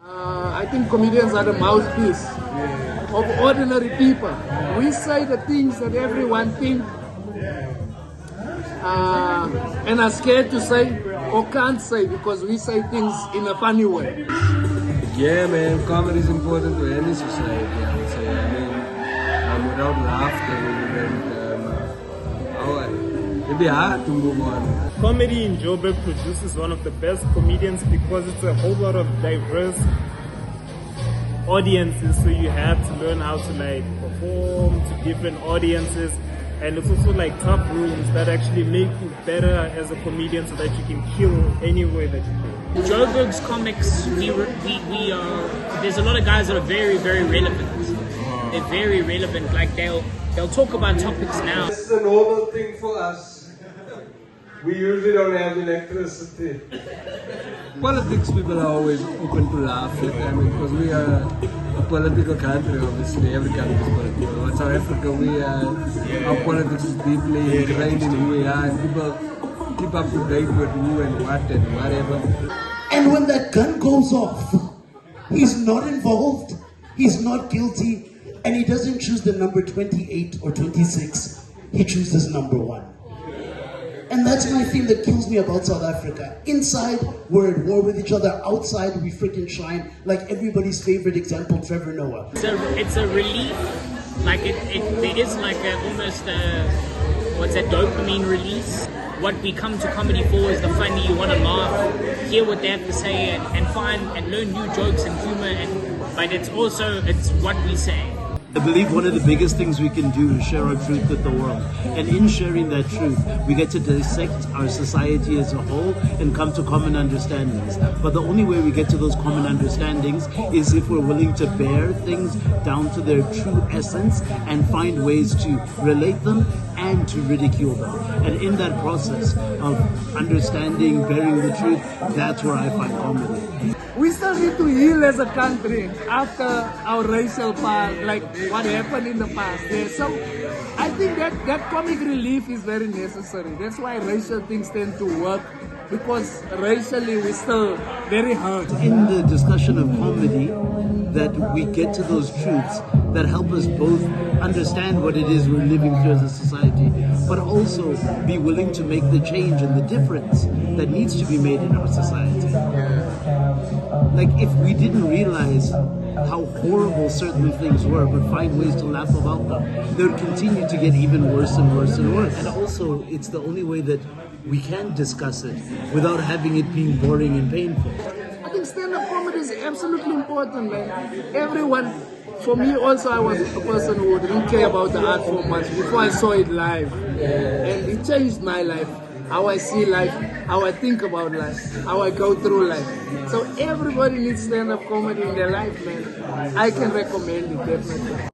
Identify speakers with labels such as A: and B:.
A: I think comedians are the mouthpiece of ordinary people. We say the things that everyone thinks and are scared to say or can't say because we say things in a funny way.
B: Yeah, man, comedy is important to any society, I would say. I mean, without laughter, it'd be hard to move on.
C: Comedy in Joburg produces one of the best comedians because it's a whole lot of diverse audiences, so you have to learn how to like perform to different audiences, and it's also like tough rooms that actually make you better as a comedian so that you can kill any way that you can.
D: Joburg's comics, there's a lot of guys that are very, very relevant. They're very relevant. Like they'll talk about topics now.
B: This is a normal thing for us. We usually don't have electricity. Politics people are always open to laugh at. I mean, because we are a political country, obviously. Every country is political. But South Africa, our politics is deeply ingrained in who we are. And people keep up to date with who and what and whatever.
E: And when that gun goes off, he's not involved, he's not guilty, and he doesn't choose the number 28 or 26. He chooses number 1. And that's my thing that kills me about South Africa. Inside, we're at war with each other. Outside, we freaking shine. Like everybody's favorite example, Trevor Noah.
D: It's a relief. Like there is like almost what's that, dopamine release. What we come to comedy for is the funny. You want to laugh, hear what they have to say, and find and learn new jokes and humor. But it's what we say.
F: I believe one of the biggest things we can do is share our truth with the world. And in sharing that truth, we get to dissect our society as a whole and come to common understandings. But the only way we get to those common understandings is if we're willing to bear things down to their true essence and find ways to relate them and to ridicule them. And in that process of understanding, bearing the truth, that's where I find comedy.
A: We still need to heal as a country after our racial past, like what happened in the past. Yeah, so I think that comic relief is very necessary. That's why racial things tend to work, because racially we're still very hurt.
F: In the discussion of comedy, that we get to those truths that help us both understand what it is we're living through as a society, but also be willing to make the change and the difference that needs to be made in our society. Like if we didn't realize how horrible certain things were, but find ways to laugh about them, they would continue to get even worse and worse and worse. And also, it's the only way that we can discuss it without having it being boring and painful.
A: I think stand-up comedy is absolutely important, man. Everyone, for me also, I was a person who didn't care about the art form much before I saw it live. And it changed my life, how I see life, how I think about life, how I go through life. So everybody needs stand-up comedy in their life, man. I can recommend it, definitely.